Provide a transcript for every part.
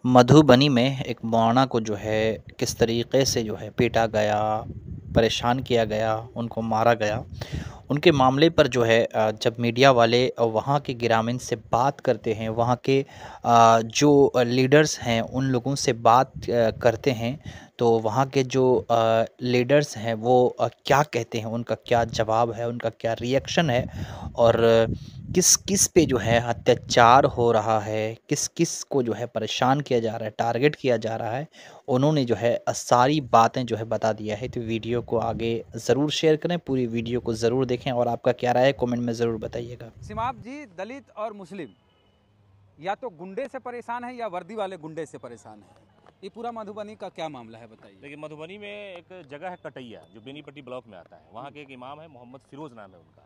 मधुबनी में एक मौलाना को जो है किस तरीके से जो है पीटा गया, परेशान किया गया, उनको मारा गया। उनके मामले पर जो है जब मीडिया वाले वहाँ के ग्रामीण से बात करते हैं, वहाँ के जो लीडर्स हैं उन लोगों से बात करते हैं, तो वहाँ के जो लीडर्स हैं वो क्या कहते हैं, उनका क्या जवाब है, उनका क्या रिएक्शन है और किस किस पे जो है अत्याचार हो रहा है, किस किस को जो है परेशान किया जा रहा है, टारगेट किया जा रहा है, उन्होंने जो है सारी बातें जो है बता दिया है। तो वीडियो को आगे ज़रूर शेयर करें, पूरी वीडियो को ज़रूर देखें और आपका क्या राय है कमेंट में ज़रूर बताइएगा। सिमाप जी, दलित और मुस्लिम या तो गुंडे से परेशान है या वर्दी वाले गुंडे से परेशान है। ये पूरा मधुबनी का क्या मामला है बताइए। देखिए, मधुबनी में एक जगह है कटैया, जो बेनीपट्टी ब्लॉक में आता है। वहाँ के एक इमाम है, मोहम्मद फिरोज़ नाम है उनका।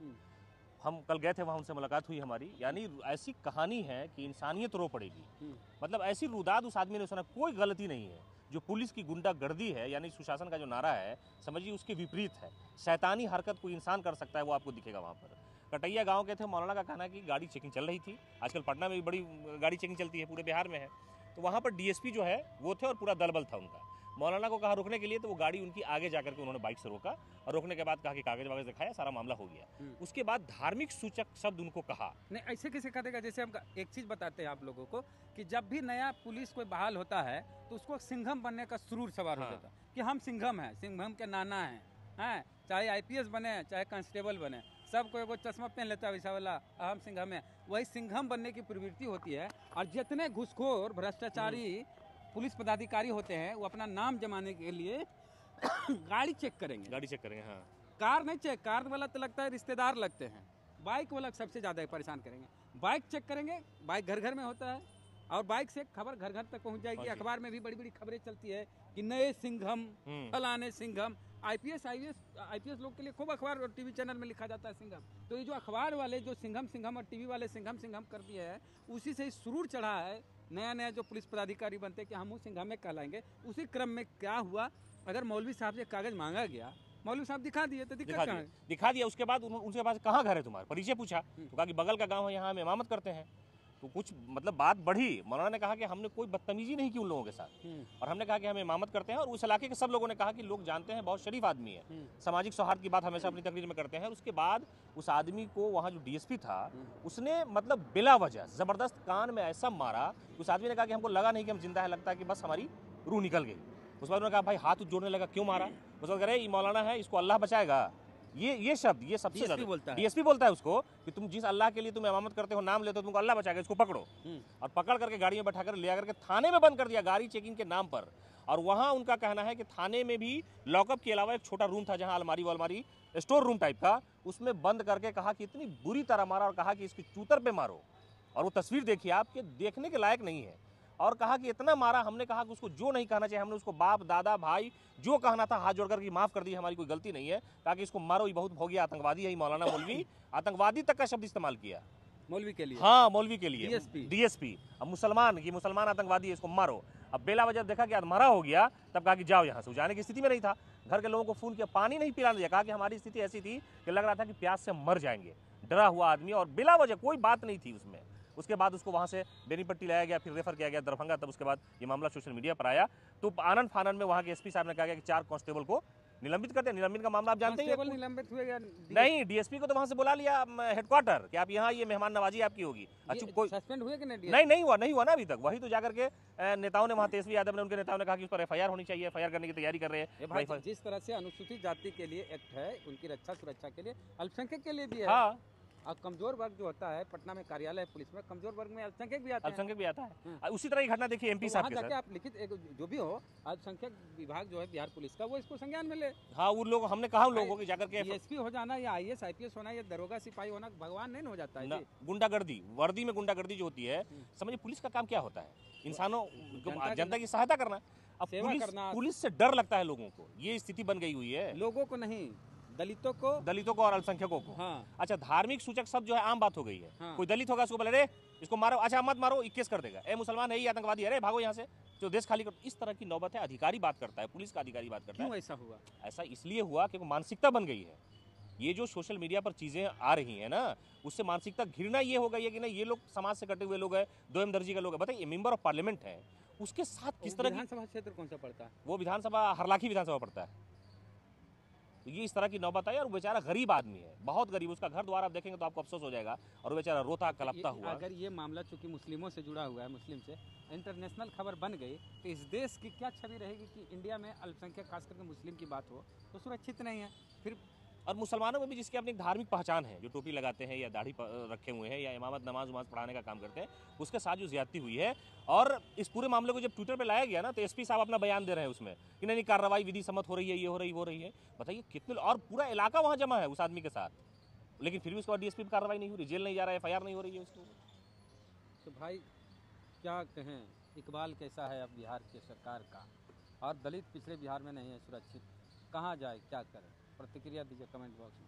हम कल गए थे वहाँ, उनसे मुलाकात हुई हमारी। यानी ऐसी कहानी है कि इंसानियत रो पड़ेगी। मतलब ऐसी रुदाद उस आदमी ने सुना, कोई गलती नहीं है। जो पुलिस की गुंडागर्दी है, यानी सुशासन का जो नारा है, समझिए उसके विपरीत है। शैतानी हरकत कोई इंसान कर सकता है, वो आपको दिखेगा वहाँ पर। कटैया गांव के थे। मौलाना का कहना है कि गाड़ी चेकिंग चल रही थी। आजकल पटना में भी बड़ी गाड़ी चेकिंग चलती है, पूरे बिहार में है। तो वहाँ पर डीएसपी जो है वो थे और पूरा दल बल था उनका। मौलाना को कहा रुकने के लिए, तो वो गाड़ी उनकी आगे जाकर के उन्होंने बाइक से रोका और रोकने के बाद कहा कि कागज वागज दिखाया, सारा मामला हो गया। उसके बाद धार्मिक सूचक शब्द उनको कहा। नहीं, ऐसे कैसे कह देगा। जैसे हम एक चीज़ बताते हैं आप लोगों को कि जब भी नया पुलिस कोई बहाल होता है तो उसको सिंघम बनने का सुरूर सवार हो जाता है कि हम सिंघम हैं, सिंघम के नाना हैं। चाहे आईपीएस बने, चाहे कांस्टेबल बने, सबको एगो चश्मा पहन लेता है वैसा वाला, हम सिंघम हैं। वही सिंघम बनने की प्रवृत्ति होती है। और जितने घुसखोर भ्रष्टाचारी पुलिस पदाधिकारी होते हैं, वो अपना नाम जमाने के लिए गाड़ी चेक करेंगे। गाड़ी चेक करेंगे, हाँ। कार नहीं चेक, कार वाला तो लगता है रिश्तेदार लगते हैं। बाइक वाला सबसे ज़्यादा परेशान करेंगे। बाइक चेक करेंगे, बाइक घर घर में होता है और बाइक से खबर घर घर तक पहुंच जाएगी। अखबार में भी बड़ी बड़ी खबरें चलती है कि नए सिंघम, फलाने सिंघम। आईपीएस लोग के लिए खूब अखबार और टीवी चैनल में लिखा जाता है सिंघम। तो ये जो अखबार वाले जो सिंघम और टीवी वाले सिंघम कर दिए है, उसी से सुरूर चढ़ा है नया नया जो पुलिस पदाधिकारी बनते हैं कि हम सिंघम में कहलाएंगे। उसी क्रम में क्या हुआ, अगर मौलवी साहब से कागज मांगा गया, मौलवी साहब दिखा दिए तो दिखा दिया। उसके बाद उनके पास कहाँ घर है तुम्हारा, परिचय पूछा तो कहा कि बगल का गांव है, यहाँ हम इमामत करते हैं। तो कुछ मतलब बात बढ़ी। मौलाना ने कहा कि हमने कोई बदतमीजी नहीं की उन लोगों के साथ, और हमने कहा कि हम इमामत करते हैं। और उस इलाके के सब लोगों ने कहा कि लोग जानते हैं बहुत शरीफ आदमी है, सामाजिक सौहार्द की बात हमेशा अपनी तकरीर में करते हैं। उसके बाद उस आदमी को वहाँ जो डीएसपी था उसने मतलब बिला वजह जबरदस्त कान में ऐसा मारा। उस आदमी ने कहा कि हमको लगा नहीं कि हम जिंदा है, लगता है कि बस हमारी रूह निकल गई। उस बाद उन्होंने कहा भाई हाथ जोड़ने लगा, क्यों मारा? उस बाद कह रहे ये मौलाना है, इसको अल्लाह बचाएगा। ये शब्द, ये सबसे डीएसपी बोलता है उसको कि तुम जिस अल्लाह के लिए तुम इमामत करते हो, नाम लेते हो, तुमको अल्लाह बचाएगा, इसको पकड़ो। और पकड़ करके गाड़ी में बैठा कर ले आकर के थाने में बंद कर दिया, गाड़ी चेकिंग के नाम पर। और वहाँ उनका कहना है कि थाने में भी लॉकअप के अलावा एक छोटा रूम था, जहाँ अलमारी स्टोर रूम टाइप का, उसमें बंद करके कहा कि इतनी बुरी तरह मारा और कहा कि इसकी चूतर पे मारो। और वो तस्वीर देखिए आपके देखने के लायक नहीं है। और कहा कि इतना मारा, हमने कहा कि उसको जो नहीं कहना चाहिए, हमने उसको बाप दादा भाई जो कहना था हाथ जोड़कर कि माफ़ कर दी, हमारी कोई गलती नहीं है। कहा कि इसको मारो, ये बहुत हो गया, आतंकवादी है। मौलाना मौलवी आतंकवादी तक का शब्द इस्तेमाल किया मौलवी के लिए। हाँ, मौलवी के लिए डीएसपी। अब मुसलमान आतंकवादी है, इसको मारो। अब बेला वजह देखा कि मारा हो गया, तब कहा कि जाओ यहाँ से। जाने की स्थिति में नहीं था। घर के लोगों को फोन किया, पानी नहीं पिलाने दिया। कहा कि हमारी स्थिति ऐसी थी कि लग रहा था कि प्यास से मर जाएंगे। डरा हुआ आदमी, और बेला वजह कोई बात नहीं थी उसमें। उसके बाद उसको वहाँ से बेनीपट्टी लाया गया, फिर रेफर किया गया दरभंगा। तब उसके बाद ये मामला सोशल मीडिया पर आया। तो आनंद फानंद में वहाँ के एसपी साहब ने कहा कि 4 कांस्टेबल को निलंबित करते हैं। निलंबित का मामला आप जानते हैं। निलंबित हुए या नहीं, डीएसपी को तो वहाँ से बुला लिया हेडक्वार्टर कि आप यहाँ, ये मेहमान नवाजी आपकी होगी। अच्छा, कोई सस्पेंड हुए कि नहीं हुआ ना अभी तक। वही तो जाकर के नेताओं ने, वहाँ तेजस्वी यादव ने, उनके नेताओं ने कहा कि उस पर एफआईआर होनी चाहिए। एफआईआर करने की तैयारी कर रहे हैं। जिस तरह से अनुसूचित जाति के लिए एक्ट है, उनकी रक्षा सुरक्षा के लिए, अल्पसंख्यक के लिए भी है। हाँ, और कमजोर वर्ग जो होता है, पटना में कार्यालय पुलिस में कमजोर वर्ग में अल्पसंख्यक भी आता है। उसी तरह की घटना देखिए एमपी साहब के साथ। आप लिखित जो भी हो, अल्पसंख्यक विभाग जो है बिहार पुलिस का, वो इसको संज्ञान में ले। हाँ, उन लोग, हमने कहा उन लोगों को जाकर के डीएसपी हो जाना या आईएएस आईपीएस होना या दरोगा सिपाही होना भगवान नहीं हो जाता है। गुंडागर्दी, वर्दी में गुंडागर्दी जो होती है, समझिए पुलिस का काम क्या होता है? इंसानों, जनता की सहायता करना। अब पुलिस से डर लगता है लोगों को, ये स्थिति बन गई हुई है। लोगों को नहीं, दलितों को और अल्पसंख्यकों को। हाँ। अच्छा, धार्मिक सूचक शब्द जो है आम बात हो गई है। हाँ। कोई दलित होगा, उसको बोले रे इसको मारो, अच्छा मत मारो, 21 कर देगा। ए मुसलमान है, ये आतंकवादी है, अरे भागो यहाँ से, जो देश खाली करो। इस तरह की नौबत है। अधिकारी बात करता है, पुलिस का अधिकारी बात करता है। क्यों ऐसा हुआ? ऐसा इसलिए हुआ क्योंकि मानसिकता बन गई है। ये जो सोशल मीडिया पर चीज़ें आ रही हैं ना, उससे मानसिकता घृणा ये हो गई है कि नहीं, ये लोग समाज से कटे हुए लोग हैं, दोयम दर्जी के लोग हैं। बताइए, मेंबर ऑफ पार्लियामेंट है, उसके साथ किस वो तरह की, विधानसभा क्षेत्र कौन सा पड़ता है? वो विधानसभा हरलाखी विधानसभा पड़ता है। तो ये इस तरह की नौबत आई और वो बेचारा गरीब आदमी है, बहुत गरीब, उसका घर द्वार आप देखेंगे तो आपको अफसोस हो जाएगा और वो बेचारा रोता कलपता हुआ। अगर ये मामला चूंकि मुस्लिमों से जुड़ा हुआ है, मुस्लिम से इंटरनेशनल खबर बन गई तो इस देश की क्या छवि रहेगी कि इंडिया में अल्पसंख्यक खास करके मुस्लिम की बात हो तो सुरक्षित नहीं है फिर। और मुसलमानों में भी जिसकी अपनी एक धार्मिक पहचान है, जो टोपी लगाते हैं या दाढ़ी रखे हुए हैं या इमामत नमाज वमाज पढ़ाने का काम करते हैं, उसके साथ जो ज्यादती हुई है। और इस पूरे मामले को जब ट्विटर पे लाया गया ना तो एसपी साहब अपना बयान दे रहे हैं उसमें कि नहीं कार्रवाई विधि सम्मत हो रही है, ये हो रही है। बताइए कितने, और पूरा इलाका वहाँ जमा है उस आदमी के साथ, लेकिन फिर भी उसके बाद डीएसपी पर कार्रवाई नहीं हो रही, जेल नहीं जा रहा है, एफआईआर नहीं हो रही है उसके ऊपर। तो भाई क्या कहें, इकबाल कैसा है अब बिहार की सरकार का, और दलित पिछड़े बिहार में नहीं है सुरक्षित, कहाँ जाए क्या करें? प्रतिक्रिया दीजिए कमेंट बॉक्स में।